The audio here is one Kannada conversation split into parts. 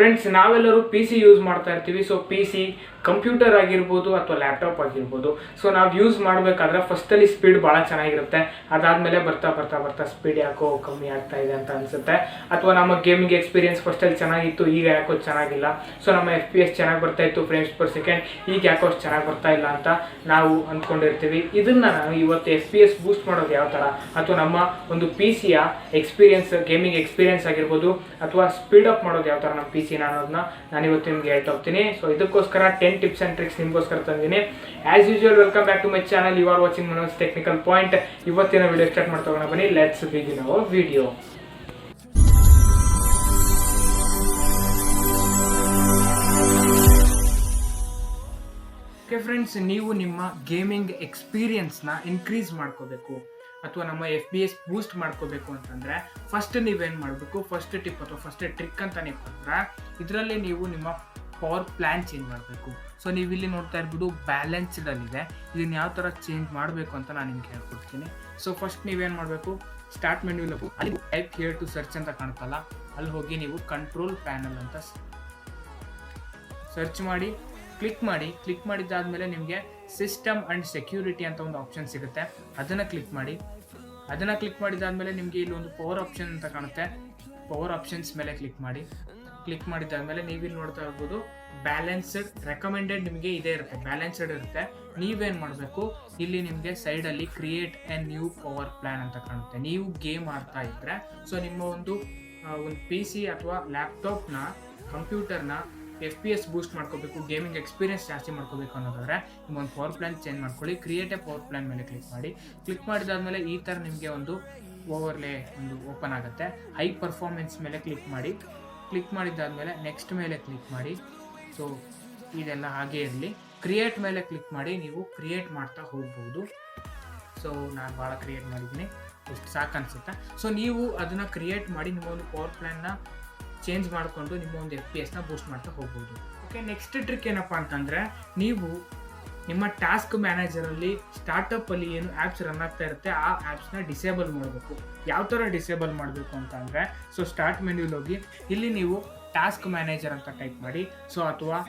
ಫ್ರೆಂಡ್ಸ್, ನಾವೆಲ್ಲರೂ ಪಿ ಸಿ ಯೂಸ್ ಮಾಡ್ತಾ ಇರ್ತೀವಿ. ಸೊ ಪಿ ಸಿ ಕಂಪ್ಯೂಟರ್ ಆಗಿರ್ಬೋದು ಅಥವಾ ಲ್ಯಾಪ್ಟಾಪ್ ಆಗಿರ್ಬೋದು. ಸೊ ನಾವು ಯೂಸ್ ಮಾಡಬೇಕಾದ್ರೆ ಫಸ್ಟಲ್ಲಿ ಸ್ಪೀಡ್ ಭಾಳ ಚೆನ್ನಾಗಿರುತ್ತೆ. ಅದಾದಮೇಲೆ ಬರ್ತಾ ಬರ್ತಾ ಬರ್ತಾ ಸ್ಪೀಡ್ ಯಾಕೋ ಕಮ್ಮಿ ಆಗ್ತಾ ಇದೆ ಅಂತ ಅನಿಸುತ್ತೆ. ಅಥವಾ ನಮ್ಮ ಗೇಮಿಂಗ್ ಎಕ್ಸ್ಪೀರಿಯನ್ಸ್ ಫಸ್ಟಲ್ಲಿ ಚೆನ್ನಾಗಿತ್ತು, ಈಗ ಯಾಕೋ ಚೆನ್ನಾಗಿಲ್ಲ. ಸೊ ನಮ್ಮ FPS ಚೆನ್ನಾಗಿ ಬರ್ತಾ ಇತ್ತು, ಫ್ರೇಮ್ಸ್ ಪರ್ ಸೆಕೆಂಡ್, ಈಗ ಯಾಕೋ ಅಷ್ಟು ಚೆನ್ನಾಗಿ ಬರ್ತಾ ಇಲ್ಲ ಅಂತ ನಾವು ಅಂದ್ಕೊಂಡಿರ್ತೀವಿ. ಇದನ್ನು ನಾನು ಇವತ್ತು FPS ಬೂಸ್ಟ್ ಮಾಡೋದು ಯಾವ ಥರ, ಅಥವಾ ನಮ್ಮ ಒಂದು ಪಿ ಸಿಯ ಎಕ್ಸ್ಪೀರಿಯನ್ಸ್, ಗೇಮಿಂಗ್ ಎಕ್ಸ್ಪೀರಿಯನ್ಸ್ ಆಗಿರ್ಬೋದು, ಅಥವಾ ಸ್ಪೀಡ್ ಅಪ್ ಮಾಡೋದು ಯಾವ ಥರ ನಮ್ಮ ಪಿ ಸಿನ ಅನ್ನೋದನ್ನ ನಾನು ಇವತ್ತು ನಿಮ್ಗೆ ಹೇಳ್ತಾ ಹೋಗ್ತೀನಿ. ಸೊ ಇದಕ್ಕೋಸ್ಕರ 10 ಟಿಪ್ಸ್ ಆ್ಯಂಡ್ ಟ್ರಿಕ್ಸ್ ನಿಮಗೋಸ್ಕರ ತಂದಿದ್ದೀನಿ. As usual, welcome back to my channel. You are watching Manoj technical point. ಇವತ್ತಿನ ವಿಡಿಯೋ ಸ್ಟಾರ್ಟ್ ಮಾಡ್ತಾ ಹೋಗೋಣ, ಬನ್ನಿ. Let's begin our video. Okay friends, ನೀವು ನಿಮ್ಮ ಗೇಮಿಂಗ್ ಎಕ್ಸ್ಪೀರಿಯನ್ಸ್ನ ಇನ್ಕ್ರೀಸ್ ಮಾಡ್ಕೋಬೇಕು ಅಥವಾ ನಮ್ಮ FPS ಬೂಸ್ಟ್ ಮಾಡ್ಕೋಬೇಕು ಅಂತಂದರೆ ಫಸ್ಟ್ ನೀವೇನು ಮಾಡಬೇಕು, ಫಸ್ಟ್ ಟಿಪ್ ಅಥವಾ ಫಸ್ಟ್ ಟ್ರಿಕ್ ಅಂತಾನೆ ಕೊಟ್ಟರೆ ಇದರಲ್ಲಿ ನೀವು ನಿಮ್ಮ ಪವರ್ ಪ್ಲ್ಯಾನ್ ಚೇಂಜ್ ಮಾಡಬೇಕು. ಸೊ ನೀವು ಇಲ್ಲಿ ನೋಡ್ತಾ ಇರ್ಬೋದು ಬ್ಯಾಲೆನ್ಸ್ಡಲ್ಲಿದೆ. ಇದನ್ನು ಯಾವ ಥರ ಚೇಂಜ್ ಮಾಡಬೇಕು ಅಂತ ನಾನು ನಿಮ್ಗೆ ಹೇಳ್ಕೊಡ್ತೀನಿ. ಸೊ ಫಸ್ಟ್ ನೀವೇನು ಮಾಡಬೇಕು, ಸ್ಟಾರ್ಟ್ ಮೆನ್ಯೂಲಿ ಅಲ್ಲಿ ಟೈಪ್ ಹಿಯರ್ ಟು ಸರ್ಚ್ ಅಂತ ಕಾಣ್ತಲ್ಲ, ಅಲ್ಲಿ ಹೋಗಿ ನೀವು ಕಂಟ್ರೋಲ್ ಪ್ಯಾನಲ್ ಅಂತ ಸರ್ಚ್ ಮಾಡಿ ಕ್ಲಿಕ್ ಮಾಡಿದ್ದಾದಮೇಲೆ ನಿಮಗೆ ಸಿಸ್ಟಮ್ ಆ್ಯಂಡ್ ಸೆಕ್ಯೂರಿಟಿ ಅಂತ ಒಂದು ಆಪ್ಷನ್ ಸಿಗುತ್ತೆ. ಅದನ್ನು ಕ್ಲಿಕ್ ಮಾಡಿದ್ದಾದಮೇಲೆ ನಿಮಗೆ ಇಲ್ಲಿ ಒಂದು ಪವರ್ ಆಪ್ಷನ್ ಅಂತ ಕಾಣುತ್ತೆ. ಪವರ್ ಆಪ್ಷನ್ಸ್ ಮೇಲೆ ಕ್ಲಿಕ್ ಮಾಡಿದ್ದಾದಮೇಲೆ ನೀವಿಲ್ಲಿ ನೋಡ್ತಾ ಇರ್ಬೋದು ಬ್ಯಾಲೆನ್ಸ್ಡ್ ರೆಕಮೆಂಡೆಡ್ ನಿಮಗೆ ಇದೇ ಇರುತ್ತೆ, ಬ್ಯಾಲೆನ್ಸ್ಡ್ ಇರುತ್ತೆ. ನೀವೇನು ಮಾಡಬೇಕು, ಇಲ್ಲಿ ನಿಮಗೆ ಸೈಡಲ್ಲಿ create A new power plan ಅಂತ ಕಾಣುತ್ತೆ. ನೀವು ಗೇಮ್ ಆಡ್ತಾ ಇದ್ದರೆ, ಸೊ ನಿಮ್ಮ ಒಂದು ಪಿ ಸಿ ಅಥವಾ ಲ್ಯಾಪ್ಟಾಪ್ನ, ಕಂಪ್ಯೂಟರ್ನ FPS ಬೂಸ್ಟ್ ಮಾಡ್ಕೋಬೇಕು, ಗೇಮಿಂಗ್ ಎಕ್ಸ್ಪೀರಿಯನ್ಸ್ ಜಾಸ್ತಿ ಮಾಡ್ಕೋಬೇಕು ಅನ್ನೋದಾದರೆ ನಿಮ್ಮೊಂದು ಪವರ್ ಪ್ಲ್ಯಾನ್ ಚೇಂಜ್ ಮಾಡ್ಕೊಳ್ಳಿ. ಕ್ರಿಯೇಟ್ ಎ ಪವರ್ ಪ್ಲ್ಯಾನ್ ಮೇಲೆ ಕ್ಲಿಕ್ ಮಾಡಿದಾದ್ಮೇಲೆ ಈ ಥರ ನಿಮಗೆ ಒಂದು ಓವರ್ಲೇ ಒಂದು ಓಪನ್ ಆಗುತ್ತೆ. ಹೈ ಪರ್ಫಾರ್ಮೆನ್ಸ್ ಮೇಲೆ ಕ್ಲಿಕ್ ಮಾಡಿದ್ದಾದಮೇಲೆ ನೆಕ್ಸ್ಟ್ ಮೇಲೆ ಕ್ಲಿಕ್ ಮಾಡಿ. ಸೊ ಇದೆಲ್ಲ ಹಾಗೇ ಇರಲಿ. ಕ್ರಿಯೇಟ್ ಮೇಲೆ ಕ್ಲಿಕ್ ಮಾಡಿ ನೀವು ಕ್ರಿಯೇಟ್ ಮಾಡ್ತಾ ಹೋಗ್ಬೋದು. ಸೊ ನಾನು ಭಾಳ ಕ್ರಿಯೇಟ್ ಮಾಡಿದ್ದೀನಿ, ಎಷ್ಟು ಸಾಕು ಅನಿಸುತ್ತೆ. ಸೊ ನೀವು ಅದನ್ನು ಕ್ರಿಯೇಟ್ ಮಾಡಿ ನಿಮ್ಮ ಒಂದು ಪವರ್ ಪ್ಲ್ಯಾನ್ನ ಚೇಂಜ್ ಮಾಡಿಕೊಂಡು ನಿಮ್ಮ ಒಂದು FPS ಬೂಸ್ಟ್ ಮಾಡ್ತಾ ಹೋಗ್ಬೋದು. ಓಕೆ, ನೆಕ್ಸ್ಟ್ ಟ್ರಿಕ್ ಏನಪ್ಪ ಅಂತಂದರೆ, ನೀವು ನಿಮ್ಮ ಟಾಸ್ಕ್ ಮ್ಯಾನೇಜರಲ್ಲಿ ಸ್ಟಾರ್ಟಪ್ಪಲ್ಲಿ ಏನು ಆ್ಯಪ್ಸ್ ರನ್ ಆಗ್ತಾ ಇರುತ್ತೆ ಆ ಆ್ಯಪ್ಸ್ನ ಡಿಸೇಬಲ್ ಮಾಡಬೇಕು. ಯಾವ ಥರ ಡಿಸೇಬಲ್ ಮಾಡಬೇಕು ಅಂತ ಅಂದರೆ, ಸೊ ಸ್ಟಾರ್ಟ್ ಮೆನ್ಯೂಲಿ ಹೋಗಿ ಇಲ್ಲಿ ನೀವು ಟಾಸ್ಕ್ ಮ್ಯಾನೇಜರ್ ಅಂತ ಟೈಪ್ ಮಾಡಿ. ಸೊ ಅಥವಾ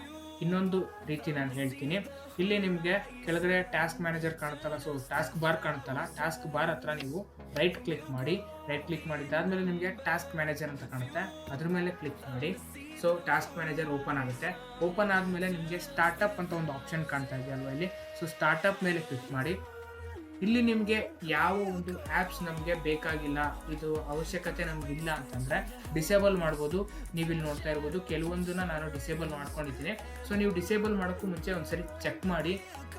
ಇನ್ನೊಂದು ರೀತಿ ನಾನು ಹೇಳ್ತೀನಿ, ಇಲ್ಲಿ ನಿಮಗೆ ಕೆಳಗಡೆ ಟಾಸ್ಕ್ ಮ್ಯಾನೇಜರ್ ಕಾಣುತ್ತಲ್ಲ, ಸೊ ಟಾಸ್ಕ್ ಬಾರ್ ಕಾಣುತ್ತಲ್ಲ, ಟಾಸ್ಕ್ ಬಾರ್ ಹತ್ರ ನೀವು ರೈಟ್ ಕ್ಲಿಕ್ ಮಾಡಿದ್ದಾದಮೇಲೆ ನಿಮಗೆ ಟಾಸ್ಕ್ ಮ್ಯಾನೇಜರ್ ಅಂತ ಕಾಣುತ್ತೆ, ಅದ್ರ ಮೇಲೆ ಕ್ಲಿಕ್ ಮಾಡಿ. ಸೊ ಟಾಸ್ಕ್ ಮ್ಯಾನೇಜರ್ ಓಪನ್ ಆಗುತ್ತೆ. ಓಪನ್ ಆದಮೇಲೆ ನಿಮಗೆ ಸ್ಟಾರ್ಟಪ್ ಅಂತ ಒಂದು ಆಪ್ಷನ್ ಕಾಣ್ತಾ ಇದೆಯಲ್ವ ಇಲ್ಲಿ, ಸೊ ಸ್ಟಾರ್ಟಪ್ ಮೇಲೆ ಕ್ಲಿಕ್ ಮಾಡಿ. ಇಲ್ಲಿ ನಿಮಗೆ ಯಾವ ಒಂದು ಆ್ಯಪ್ಸ್ ನಮಗೆ ಬೇಕಾಗಿಲ್ಲ, ಇದು ಅವಶ್ಯಕತೆ ನಮಗಿಲ್ಲ ಅಂತಂದರೆ ಡಿಸೇಬಲ್ ಮಾಡ್ಬೋದು. ನೀವಿಲ್ಲಿ ನೋಡ್ತಾ ಇರ್ಬೋದು ಕೆಲವೊಂದನ್ನು ನಾನು ಡಿಸೇಬಲ್ ಮಾಡ್ಕೊಂಡಿದ್ದೀನಿ. ಸೊ ನೀವು ಡಿಸೇಬಲ್ ಮಾಡೋಕ್ಕೂ ಮುಂಚೆ ಒಂದ್ಸರಿ ಚೆಕ್ ಮಾಡಿ.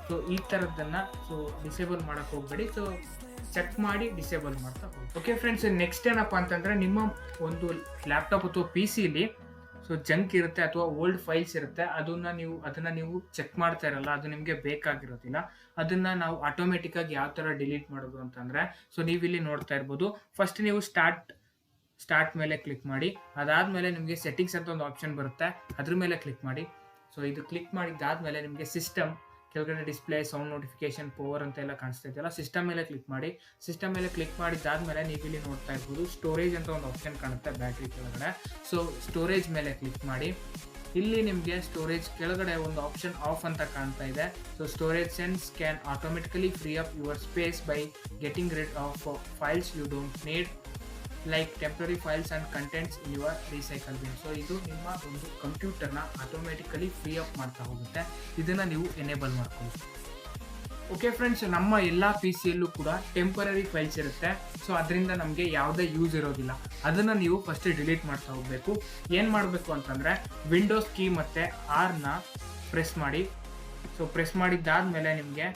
ಸೊ ಈ ಥರದ್ದನ್ನು ಸೊ ಡಿಸೇಬಲ್ ಮಾಡೋಕ್ಕೆ ಹೋಗಬೇಡಿ. ಸೊ ಚೆಕ್ ಮಾಡಿ ಡಿಸೇಬಲ್ ಮಾಡ್ತಾ ಹೋಗಿ. ಓಕೆ ಫ್ರೆಂಡ್ಸ್, ನೆಕ್ಸ್ಟ್ ಏನಪ್ಪ ಅಂತಂದರೆ, ನಿಮ್ಮ ಒಂದು ಲ್ಯಾಪ್ಟಾಪ್ ಅಥವಾ ಪಿ ಸಿಲಿ ಸೊ ಜಂಕ್ ಇರುತ್ತೆ ಅಥವಾ ಓಲ್ಡ್ ಫೈಲ್ಸ್ ಇರುತ್ತೆ, ಅದನ್ನು ನೀವು ಚೆಕ್ ಮಾಡ್ತಾ ಇರಲ್ಲ, ಅದು ನಿಮಗೆ ಬೇಕಾಗಿರೋದಿಲ್ಲ. ಅದನ್ನು ನಾವು ಆಟೋಮೆಟಿಕ್ಕಾಗಿ ಯಾವ ಥರ ಡಿಲೀಟ್ ಮಾಡೋದು ಅಂತಂದರೆ, ಸೊ ನೀವಿಲ್ಲಿ ನೋಡ್ತಾ ಇರ್ಬೋದು ಫಸ್ಟ್ ನೀವು ಸ್ಟಾರ್ಟ್ ಮೇಲೆ ಕ್ಲಿಕ್ ಮಾಡಿ. ಅದಾದಮೇಲೆ ನಿಮಗೆ ಸೆಟ್ಟಿಂಗ್ಸ್ ಅಂತ ಒಂದು ಆಪ್ಷನ್ ಬರುತ್ತೆ, ಅದ್ರ ಮೇಲೆ ಕ್ಲಿಕ್ ಮಾಡಿ. ಸೊ ಇದು ಕ್ಲಿಕ್ ಮಾಡಿದ್ದಾದಮೇಲೆ ನಿಮಗೆ ಸಿಸ್ಟಮ್ ಕೆಳಗಡೆ ಡಿಸ್ಪ್ಲೇ, ಸೌಂಡ್ ನೋಟಿಫಿಕೇಶನ್, ಪವರ್ ಅಂತ ಎಲ್ಲ ಕಾಣಿಸ್ತಾ ಇದೆಯಲ್ಲ, ಸಿಸ್ಟಮ್ ಮೇಲೆ ಕ್ಲಿಕ್ ಮಾಡಿದ್ದಾದಮೇಲೆ ನೀವು ಇಲ್ಲಿ ನೋಡ್ತಾ ಇರ್ಬೋದು ಸ್ಟೋರೇಜ್ ಅಂತ ಒಂದು ಆಪ್ಷನ್ ಕಾಣುತ್ತೆ ಬ್ಯಾಟ್ರಿ ಕೆಳಗಡೆ. ಸೊ ಸ್ಟೋರೇಜ್ ಮೇಲೆ ಕ್ಲಿಕ್ ಮಾಡಿ. ಇಲ್ಲಿ ನಿಮಗೆ ಸ್ಟೋರೇಜ್ ಕೆಳಗಡೆ ಒಂದು ಆಪ್ಷನ್ ಆಫ್ ಅಂತ ಕಾಣ್ತಾ ಇದೆ. So storage sense can automatically free up your space by getting rid of files you don't need like temporary files and contents in your recycle bin. So ಇದು ನಿಮ್ಮ ಒಂದು ಕಂಪ್ಯೂಟರ್ನ ಆಟೋಮೆಟಿಕಲಿ ಫ್ರೀ ಅಪ್ ಮಾಡ್ತಾ ಹೋಗುತ್ತೆ. ಇದನ್ನು ನೀವು ಎನೇಬಲ್ ಮಾಡ್ಕೊಳ್ಳಿ. ಓಕೆ ಫ್ರೆಂಡ್ಸ್, ನಮ್ಮ ಎಲ್ಲ ಪಿ ಸಿಯಲ್ಲೂ ಕೂಡ ಟೆಂಪರರಿ ಫೈಲ್ಸ್ ಇರುತ್ತೆ. ಸೊ ಅದರಿಂದ ನಮಗೆ ಯಾವುದೇ ಯೂಸ್ ಇರೋದಿಲ್ಲ. ಅದನ್ನು ನೀವು ಫಸ್ಟ್ ಡಿಲೀಟ್ ಮಾಡ್ತಾ ಹೋಗಬೇಕು. ಏನು ಮಾಡಬೇಕು ಅಂತಂದರೆ, ವಿಂಡೋಸ್ ಕೀ ಮತ್ತು ಆರ್ನ ಪ್ರೆಸ್ ಮಾಡಿ. ಸೊ ಪ್ರೆಸ್ ಮಾಡಿದ್ದಾದಮೇಲೆ ನಿಮಗೆ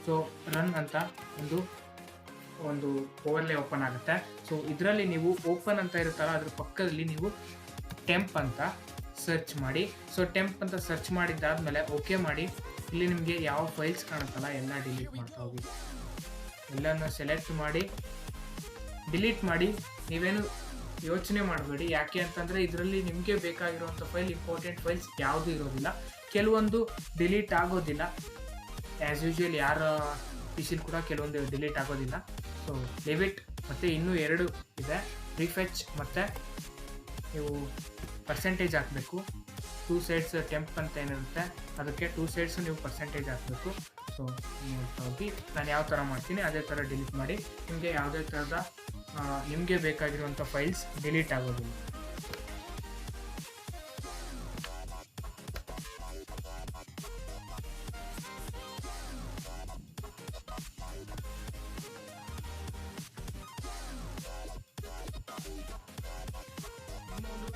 ಸೊ ರನ್ ಅಂತ ಒಂದು ಓವರ್ಲೇ ಓಪನ್ ಆಗುತ್ತೆ. ಸೊ ಇದರಲ್ಲಿ ನೀವು ಓಪನ್ ಅಂತ ಇರುತ್ತಲ್ಲ, ಅದ್ರ ಪಕ್ಕದಲ್ಲಿ ನೀವು ಟೆಂಪ್ ಅಂತ ಸರ್ಚ್ ಮಾಡಿ. ಸೊ ಟೆಂಪ್ ಅಂತ ಸರ್ಚ್ ಮಾಡಿದ್ದಾದಮೇಲೆ ಓಕೆ ಮಾಡಿ. ಇಲ್ಲಿ ನಿಮಗೆ ಯಾವ ಫೈಲ್ಸ್ ಕಾಣುತ್ತಲ್ಲ ಎಲ್ಲ ಡಿಲೀಟ್ ಮಾಡ್ತಾ ಹೋಗಿ. ಎಲ್ಲನೂ ಸೆಲೆಕ್ಟ್ ಮಾಡಿ ಡಿಲೀಟ್ ಮಾಡಿ. ನೀವೇನು ಯೋಚನೆ ಮಾಡಬೇಡಿ, ಯಾಕೆ ಅಂತಂದರೆ ಇದರಲ್ಲಿ ನಿಮಗೆ ಬೇಕಾಗಿರುವಂಥ ಫೈಲ್, ಇಂಪಾರ್ಟೆಂಟ್ ಫೈಲ್ಸ್ ಯಾವುದೂ ಇರೋದಿಲ್ಲ. ಕೆಲವೊಂದು ಡಿಲೀಟ್ ಆಗೋದಿಲ್ಲ, ಆ್ಯಸ್ ಯೂಶುವಲ್ ಯಾರ ಪಿ ಸಿಲ್ ಕೂಡ ಕೆಲವೊಂದು ಡಿಲೀಟ್ ಆಗೋದಿಲ್ಲ. ಸೊ ಡೆಬಿಟ್ ಮತ್ತು ಇನ್ನೂ 2 ಇದೆ, ರಿಫೆಚ್ ಮತ್ತು ನೀವು ಪರ್ಸೆಂಟೇಜ್ ಹಾಕಬೇಕು. 2 ಸೈಡ್ಸ್ ಟೆಂಪ್ ಅಂತ ಏನಿರುತ್ತೆ ಅದಕ್ಕೆ 2 ಸೈಡ್ಸು ನೀವು ಪರ್ಸೆಂಟೇಜ್ ಹಾಕಬೇಕು. ಸೊ ಹೋಗಿ ನಾನು ಯಾವ ಥರ ಮಾಡ್ತೀನಿ ಅದೇ ಥರ ಡಿಲೀಟ್ ಮಾಡಿ ನಿಮಗೆ ಯಾವುದೇ ಥರದ ನಿಮಗೆ ಬೇಕಾಗಿರುವಂಥ ಫೈಲ್ಸ್ ಡಿಲೀಟ್ ಆಗೋದಿಲ್ಲ.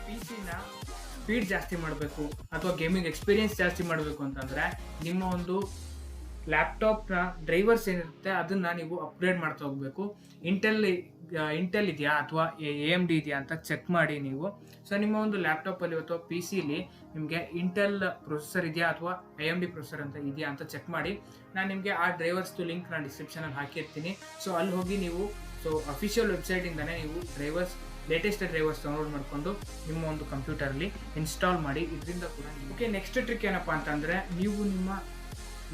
PC-ನ ಸ್ಪೀಡ್ ಜಾಸ್ತಿ ಮಾಡಬೇಕು ಅಥವಾ ಗೇಮಿಂಗ್ ಎಕ್ಸ್ಪೀರಿಯನ್ಸ್ ಜಾಸ್ತಿ ಮಾಡಬೇಕು ಅಂತಂದರೆ ನಿಮ್ಮ ಒಂದು ಲ್ಯಾಪ್ಟಾಪ್ನ ಡ್ರೈವರ್ಸ್ ಏನಿರುತ್ತೆ ಅದನ್ನು ನೀವು ಅಪ್ಗ್ರೇಡ್ ಮಾಡ್ತಾ ಹೋಗಬೇಕು. ಇಂಟೆಲ್ ಇದೆಯಾ ಅಥವಾ AMD ಇದೆಯಾ ಅಂತ ಚೆಕ್ ಮಾಡಿ ನೀವು. ಸೊ ನಿಮ್ಮ ಒಂದು ಲ್ಯಾಪ್ಟಾಪಲ್ಲಿ ಅಥವಾ PC-ಲಿ ನಿಮಗೆ ಇಂಟೆಲ್ ಪ್ರೊಸೆಸರ್ ಇದೆಯಾ ಅಥವಾ AMD ಪ್ರೊಸೆಸರ್ ಅಂತ ಇದೆಯಾ ಅಂತ ಚೆಕ್ ಮಾಡಿ. ನಾನು ನಿಮಗೆ ಆ ಡ್ರೈವರ್ಸ್ದು ಲಿಂಕ್ ನಾನು ಡಿಸ್ಕ್ರಿಪ್ಷನಲ್ಲಿ ಹಾಕಿರ್ತೀನಿ. ಸೊ ಅಲ್ಲಿ ಹೋಗಿ ನೀವು ಅಫಿಷಿಯಲ್ ವೆಬ್ಸೈಟಿಂದನೇ ನೀವು ಲೇಟೆಸ್ಟ್ ಡ್ರೈವರ್ಸ್ ಡೌನ್ಲೋಡ್ ಮಾಡಿಕೊಂಡು ನಿಮ್ಮ ಒಂದು ಕಂಪ್ಯೂಟರಲ್ಲಿ ಇನ್ಸ್ಟಾಲ್ ಮಾಡಿ. ಇದರಿಂದ ಕೂಡ ಓಕೆ. ನೆಕ್ಸ್ಟ್ ಟ್ರಿಕ್ ಏನಪ್ಪ ಅಂತಂದರೆ ನೀವು ನಿಮ್ಮ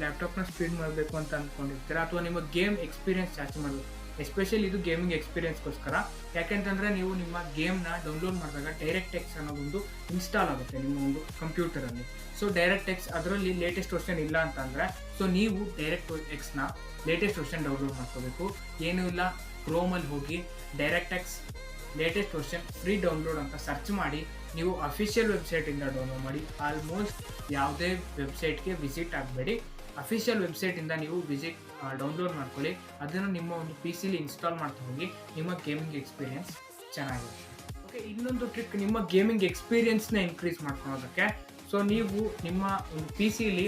ಲ್ಯಾಪ್ಟಾಪ್ನ ಸ್ಪೀಡ್ ಮಾಡಬೇಕು ಅಂತ ಅಂದ್ಕೊಂಡಿರ್ತೀರ ಅಥವಾ ನಿಮ್ಮ ಗೇಮ್ ಎಕ್ಸ್ಪೀರಿಯನ್ಸ್ ಜಾಸ್ತಿ ಮಾಡಬೇಕು. ಎಸ್ಪೆಷಲಿ ಇದು ಗೇಮಿಂಗ್ ಎಕ್ಸ್ಪೀರಿಯನ್ಸ್ಗೋಸ್ಕರ. ಯಾಕೆಂತಂದರೆ ನೀವು ನಿಮ್ಮ ಗೇಮ್ನ ಡೌನ್ಲೋಡ್ ಮಾಡಿದಾಗ ಡೈರೆಕ್ಟ್ ಅನ್ನೋದೊಂದು ಇನ್ಸ್ಟಾಲ್ ಆಗುತ್ತೆ ನಿಮ್ಮ ಒಂದು ಕಂಪ್ಯೂಟರಲ್ಲಿ. ಸೊ ಡೈರೆಕ್ಟ್ ಅದರಲ್ಲಿ ಲೇಟೆಸ್ಟ್ ವರ್ಷನ್ ಇಲ್ಲ ಅಂತಂದರೆ ಸೊ ನೀವು ಡೈರೆಕ್ಟ್ ಲೇಟೆಸ್ಟ್ ವರ್ಷನ್ ಡೌನ್ಲೋಡ್ ಮಾಡ್ಕೋಬೇಕು. ಏನೂ ಇಲ್ಲ, ಕ್ರೋಮಲ್ಲಿ ಹೋಗಿ direct latest version free download ಅಂತ ಸರ್ಚ್ ಮಾಡಿ ನೀವು ಅಫಿಷಿಯಲ್ ವೆಬ್ಸೈಟಿಂದ ಡೌನ್ಲೋಡ್ ಮಾಡಿ. ಆಲ್ಮೋಸ್ಟ್ ಯಾವುದೇ ವೆಬ್ಸೈಟ್ಗೆ ವಿಸಿಟ್ ಆಗಬೇಡಿ, ಅಫಿಷಿಯಲ್ ವೆಬ್ಸೈಟಿಂದ ನೀವು ಡೌನ್ಲೋಡ್ ಮಾಡ್ಕೊಳ್ಳಿ. ಅದನ್ನು ನಿಮ್ಮ ಒಂದು PC-ಲಿ ಇನ್ಸ್ಟಾಲ್ ಮಾಡ್ತಾ ಹೋಗಿ ನಿಮ್ಮ ಗೇಮಿಂಗ್ ಎಕ್ಸ್ಪೀರಿಯನ್ಸ್ ಚೆನ್ನಾಗಿರುತ್ತೆ. ಓಕೆ, ಇನ್ನೊಂದು ಟ್ರಿಕ್ ನಿಮ್ಮ ಗೇಮಿಂಗ್ ಎಕ್ಸ್ಪೀರಿಯನ್ಸ್ನ ಇನ್ಕ್ರೀಸ್ ಮಾಡ್ಕೊಳ್ಳೋದಕ್ಕೆ. ಸೊ ನೀವು ನಿಮ್ಮ ಒಂದು PC-ಲಿ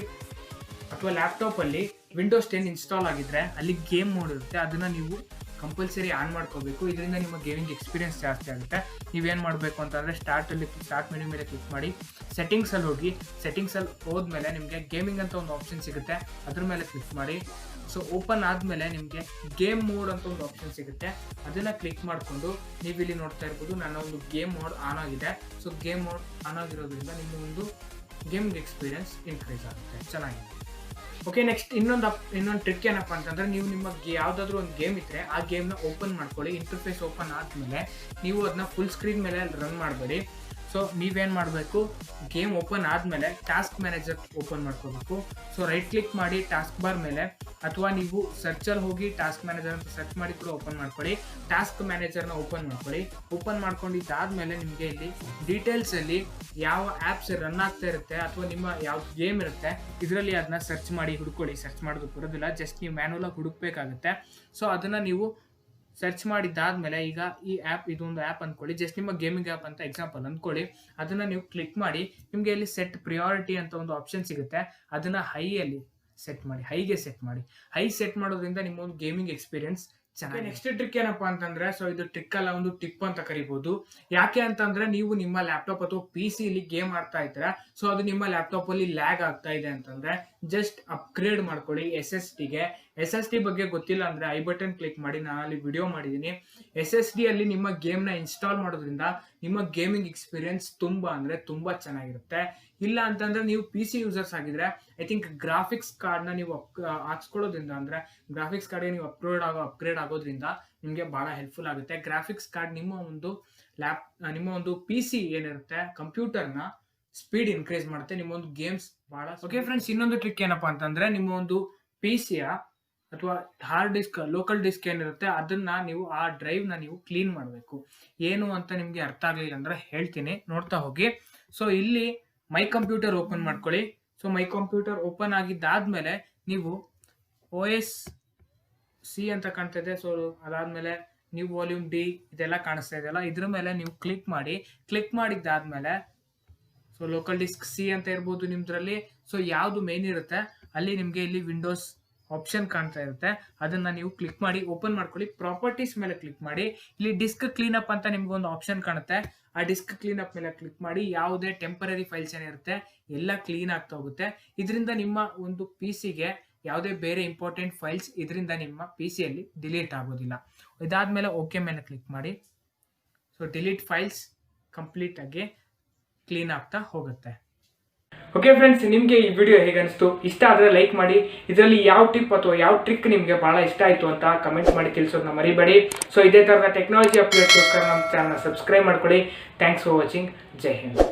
ಅಥವಾ ಲ್ಯಾಪ್ಟಾಪಲ್ಲಿ Windows 10 ಇನ್ಸ್ಟಾಲ್ ಆಗಿದ್ದರೆ ಅಲ್ಲಿ ಗೇಮ್ ಮೋಡ್ ಇರುತ್ತೆ, ಅದನ್ನು ನೀವು ಕಂಪಲ್ಸರಿ ಆನ್ ಮಾಡ್ಕೋಬೇಕು. ಇದರಿಂದ ನಿಮ್ಮ ಗೇಮಿಂಗ್ ಎಕ್ಸ್ಪೀರಿಯನ್ಸ್ ಜಾಸ್ತಿ ಆಗುತ್ತೆ. ನೀವೇನು ಮಾಡಬೇಕು ಅಂತಂದರೆ ಸ್ಟಾರ್ಟ್ ಮೆನು ಮೇಲೆ ಕ್ಲಿಕ್ ಮಾಡಿ ಸೆಟ್ಟಿಂಗ್ಸಲ್ಲಿ ಹೋಗಿ. ಸೆಟ್ಟಿಂಗ್ಸಲ್ಲಿ ಹೋದ್ಮೇಲೆ ನಿಮಗೆ ಗೇಮಿಂಗ್ ಅಂತ ಒಂದು ಆಪ್ಷನ್ ಸಿಗುತ್ತೆ, ಅದ್ರ ಮೇಲೆ ಕ್ಲಿಕ್ ಮಾಡಿ. ಸೊ ಓಪನ್ ಆದಮೇಲೆ ನಿಮಗೆ ಗೇಮ್ ಮೋಡ್ ಅಂತ ಒಂದು ಆಪ್ಷನ್ ಸಿಗುತ್ತೆ, ಅದನ್ನು ಕ್ಲಿಕ್ ಮಾಡಿಕೊಂಡು ನೀವು ಇಲ್ಲಿ ನೋಡ್ತಾ ಇರ್ಬೋದು ನನ್ನ ಒಂದು ಗೇಮ್ ಮೋಡ್ ಆನ್ ಆಗಿದೆ. ಸೊ ಗೇಮ್ ಮೋಡ್ ಆನ್ ಆಗಿರೋದ್ರಿಂದ ನಿಮ್ಮ ಒಂದು ಗೇಮಿಂಗ್ ಎಕ್ಸ್ಪೀರಿಯನ್ಸ್ ಇನ್ಕ್ರೀಸ್ ಆಗುತ್ತೆ, ಚೆನ್ನಾಗಿದೆ. ಓಕೆ, ನೆಕ್ಸ್ಟ್ ಇನ್ನೊಂದು ಟ್ರಿಕ್ ಏನಪ್ಪ ಅಂತಂದರೆ ನೀವು ನಿಮಗೆ ಯಾವುದಾದ್ರೂ ಒಂದು ಗೇಮ್ ಇದ್ದರೆ ಆ ಗೇಮ್ನ ಓಪನ್ ಮಾಡ್ಕೊಳ್ಳಿ. ಇಂಟರ್ಫೇಸ್ ಓಪನ್ ಆದಮೇಲೆ ನೀವು ಅದನ್ನ ಫುಲ್ ಸ್ಕ್ರೀನ್ ಮೇಲೆ ರನ್ ಮಾಡಬೇಡಿ. ಸೊ ನೀವೇನು ಮಾಡಬೇಕು, ಗೇಮ್ ಓಪನ್ ಆದಮೇಲೆ ಟಾಸ್ಕ್ ಮ್ಯಾನೇಜರ್ ಓಪನ್ ಮಾಡ್ಕೋಬೇಕು. ಸೊ ರೈಟ್ ಕ್ಲಿಕ್ ಮಾಡಿ ಟಾಸ್ಕ್ ಬಾರ್ ಮೇಲೆ, ಅಥವಾ ನೀವು ಸರ್ಚಲ್ಲಿ ಹೋಗಿ ಟಾಸ್ಕ್ ಮ್ಯಾನೇಜರ್ ಅಂತ ಸರ್ಚ್ ಮಾಡಿ ಕೂಡ ಓಪನ್ ಮಾಡ್ಕೊಳ್ಳಿ. ಟಾಸ್ಕ್ ಮ್ಯಾನೇಜರ್ನ ಓಪನ್ ಮಾಡ್ಕೊಳ್ಳಿ. ಓಪನ್ ಮಾಡ್ಕೊಂಡಿದ್ದಾದಮೇಲೆ ನಿಮಗೆ ಇಲ್ಲಿ ಡೀಟೇಲ್ಸಲ್ಲಿ ಯಾವ ಆ್ಯಪ್ಸ್ ರನ್ ಆಗ್ತಾ ಇರುತ್ತೆ ಅಥವಾ ನಿಮ್ಮ ಯಾವ ಗೇಮ್ ಇರುತ್ತೆ ಇದರಲ್ಲಿ ಅದನ್ನ ಸರ್ಚ್ ಮಾಡಿ ಹುಡ್ಕೊಳ್ಳಿ. ಸರ್ಚ್ ಮಾಡೋದು ಬರೋದಿಲ್ಲ, ಜಸ್ಟ್ ನೀವು ಮ್ಯಾನುವಲಾಗಿ ಹುಡುಕ್ಬೇಕಾಗುತ್ತೆ. ಸೊ ಅದನ್ನು ನೀವು ಸರ್ಚ್ ಮಾಡಿದ್ದಾದಮೇಲೆ ಈಗ ಈ ಆ್ಯಪ್ ಇದೊಂದು ಆ್ಯಪ್ ಅಂದ್ಕೊಳ್ಳಿ, ಜಸ್ಟ್ ನಿಮ್ಮ ಗೇಮಿಂಗ್ ಆ್ಯಪ್ ಅಂತ ಎಕ್ಸಾಂಪಲ್ ಅಂದ್ಕೊಳ್ಳಿ. ಅದನ್ನು ನೀವು ಕ್ಲಿಕ್ ಮಾಡಿ ನಿಮಗೆ ಇಲ್ಲಿ ಸೆಟ್ ಪ್ರಿಯಾರಿಟಿ ಅಂತ ಒಂದು ಆಪ್ಷನ್ ಸಿಗುತ್ತೆ, ಅದನ್ನು ಹೈಗೆ ಸೆಟ್ ಮಾಡಿ. ಹೈ ಸೆಟ್ ಮಾಡೋದ್ರಿಂದ ನಿಮ್ಮ ಒಂದು ಗೇಮಿಂಗ್ ಎಕ್ಸ್ಪೀರಿಯನ್ಸ್ ಚೆನ್ನಾಗಿ. ನೆಕ್ಸ್ಟ್ ಟ್ರಿಕ್ ಏನಪ್ಪಾ ಅಂತಂದ್ರೆ, ಸೊ ಇದು ಟ್ರಿಕ್ ಅಲ್ಲ, ಒಂದು ಟಿಪ್ ಅಂತ ಕರಿಬಹುದು. ಯಾಕೆ ಅಂತಂದ್ರೆ ನೀವು ನಿಮ್ಮ ಲ್ಯಾಪ್ಟಾಪ್ ಅಥವಾ PC-ಲಿ ಗೇಮ್ ಆಡ್ತಾ ಇದ್ದೀರಾ, ಸೊ ಅದು ನಿಮ್ಮ ಲ್ಯಾಪ್ಟಾಪ್ ಅಲ್ಲಿ ಲ್ಯಾಗ್ ಆಗ್ತಾ ಇದೆ ಅಂತಂದ್ರೆ ಜಸ್ಟ್ ಅಪ್ಗ್ರೇಡ್ ಮಾಡ್ಕೊಳ್ಳಿ SSD-ಗೆ. SSD ಬಗ್ಗೆ ಗೊತ್ತಿಲ್ಲ ಅಂದ್ರೆ ಐ ಬಟನ್ ಕ್ಲಿಕ್ ಮಾಡಿ, ನಾನು ಅಲ್ಲಿ ವಿಡಿಯೋ ಮಾಡಿದ್ದೀನಿ. SSD ಅಲ್ಲಿ ನಿಮ್ಮ ಗೇಮ್ನ ಇನ್ಸ್ಟಾಲ್ ಮಾಡೋದ್ರಿಂದ ನಿಮ್ಮ ಗೇಮಿಂಗ್ ಎಕ್ಸ್ಪೀರಿಯನ್ಸ್ ತುಂಬಾ ಚೆನ್ನಾಗಿರುತ್ತೆ. ಇಲ್ಲ ಅಂತಂದ್ರೆ ನೀವು PC ಯೂಸರ್ಸ್ ಆಗಿದ್ರೆ ಐ ಥಿಂಕ್ ಗ್ರಾಫಿಕ್ಸ್ ಕಾರ್ಡ್ನ ನೀವು ಹಾಕ್ಸ್ಕೊಳ್ಳೋದ್ರಿಂದ, ಅಂದ್ರೆ ಗ್ರಾಫಿಕ್ಸ್ ಕಾರ್ಡ್ಗೆ ನೀವು ಅಪ್ಗ್ರೇಡ್ ಆಗೋದ್ರಿಂದ ನಿಮಗೆ ಬಹಳ ಹೆಲ್ಪ್ಫುಲ್ ಆಗುತ್ತೆ. ಗ್ರಾಫಿಕ್ಸ್ ಕಾರ್ಡ್ ನಿಮ್ಮ ಒಂದು PC ಏನಿರುತ್ತೆ ಕಂಪ್ಯೂಟರ್ನ ಸ್ಪೀಡ್ ಇನ್ಕ್ರೀಸ್ ಮಾಡುತ್ತೆ, ನಿಮ್ಮ ಒಂದು ಗೇಮ್ಸ್ ಬಹಳ. ಓಕೆ ಫ್ರೆಂಡ್ಸ್, ಇನ್ನೊಂದು ಟ್ರಿಕ್ ಏನಪ್ಪಾ ಅಂತಂದ್ರೆ ನಿಮ್ಮ ಒಂದು PC-ಯ ಅಥವಾ ಹಾರ್ಡ್ ಡಿಸ್ಕ್, ಲೋಕಲ್ ಡಿಸ್ಕ್ ಏನಿರುತ್ತೆ ಅದನ್ನ ನೀವು ಆ ಡ್ರೈವ್ನ ನೀವು ಕ್ಲೀನ್ ಮಾಡಬೇಕು. ಏನು ಅಂತ ನಿಮಗೆ ಅರ್ಥ ಆಗಲಿಲ್ಲ ಅಂದ್ರೆ ಹೇಳ್ತೀನಿ, ನೋಡ್ತಾ ಹೋಗಿ. ಸೊ ಇಲ್ಲಿ ಮೈ ಕಂಪ್ಯೂಟರ್ ಓಪನ್ ಮಾಡ್ಕೊಳ್ಳಿ. ಸೊ ಮೈ ಕಂಪ್ಯೂಟರ್ ಓಪನ್ ಆಗಿದ್ದಾದ್ಮೇಲೆ ನೀವು OS/C ಅಂತ ಕಾಣ್ತಾ ಇದೆ. ಸೊ ಅದಾದ್ಮೇಲೆ ನೀವು ವಾಲ್ಯೂಮ್ D ಇದೆಲ್ಲ ಕಾಣಿಸ್ತಾ ಇದೆಯಲ್ಲ, ಇದ್ರ ಮೇಲೆ ನೀವು ಕ್ಲಿಕ್ ಮಾಡಿದ್ದಾದ್ಮೇಲೆ ಸೊ ಲೋಕಲ್ ಡಿಸ್ಕ್ C ಅಂತ ಇರ್ಬೋದು ನಿಮ್ದ್ರಲ್ಲಿ. ಸೊ ಯಾವುದು ಮೇನ್ ಇರುತ್ತೆ ಅಲ್ಲಿ ನಿಮಗೆ ಇಲ್ಲಿ ವಿಂಡೋಸ್ ಆಪ್ಷನ್ ಕಾಣ್ತಾ ಇರುತ್ತೆ, ಅದನ್ನ ನೀವು ಕ್ಲಿಕ್ ಮಾಡಿ ಓಪನ್ ಮಾಡ್ಕೊಳ್ಳಿ. ಪ್ರಾಪರ್ಟೀಸ್ ಮೇಲೆ ಕ್ಲಿಕ್ ಮಾಡಿ, ಇಲ್ಲಿ ಡಿಸ್ಕ್ ಕ್ಲೀನಪ್ ಅಂತ ನಿಮ್ಗೆ ಒಂದು ಆಪ್ಷನ್ ಕಾಣುತ್ತೆ, ಆ ಡಿಸ್ಕ್ ಕ್ಲೀನಪ್ ಮೇಲೆ ಕ್ಲಿಕ್ ಮಾಡಿ. ಯಾವುದೇ ಟೆಂಪರರಿ ಫೈಲ್ಸ್ ಏನಿರುತ್ತೆ ಎಲ್ಲ ಕ್ಲೀನ್ ಆಗ್ತಾ ಹೋಗುತ್ತೆ. ಇದರಿಂದ ನಿಮ್ಮ ಒಂದು PC-ಗೆ ಯಾವುದೇ ಬೇರೆ ಇಂಪಾರ್ಟೆಂಟ್ ಫೈಲ್ಸ್ ಇದರಿಂದ ನಿಮ್ಮ PC-ಯಲ್ಲಿ ಡಿಲೀಟ್ ಆಗೋದಿಲ್ಲ. ಇದಾದ್ಮೇಲೆ ಓಕೆ ಮೇಲೆ ಕ್ಲಿಕ್ ಮಾಡಿ. ಸೊ ಡಿಲೀಟ್ ಫೈಲ್ಸ್ ಕಂಪ್ಲೀಟ್ ಆಗಿ ಕ್ಲೀನ್ ಆಗ್ತಾ ಹೋಗುತ್ತೆ. ಓಕೆ ಫ್ರೆಂಡ್ಸ್, ನಿಮಗೆ ಈ ವಿಡಿಯೋ ಹೇಗೆ ಅನಿಸ್ತು? ಇಷ್ಟ ಆದರೆ ಲೈಕ್ ಮಾಡಿ. ಇದರಲ್ಲಿ ಯಾವ ಟಿಪ್ ಅಥವಾ ಯಾವ ಟ್ರಿಕ್ ನಿಮಗೆ ಭಾಳ ಇಷ್ಟ ಆಯಿತು ಅಂತ ಕಮೆಂಟ್ ಮಾಡಿ ತಿಳಿಸೋದನ್ನ ಮರಿಬೇಡಿ. ಸೊ ಇದೇ ಥರದ ಟೆಕ್ನಾಲಜಿ ಅಪ್ಡೇಟ್ಗೋಸ್ಕರ ನಮ್ಮ ಚಾನಲ್ನ ಸಬ್ಸ್ಕ್ರೈಬ್ ಮಾಡ್ಕೊಳ್ಳಿ. Thanks for watching. Jai Hind.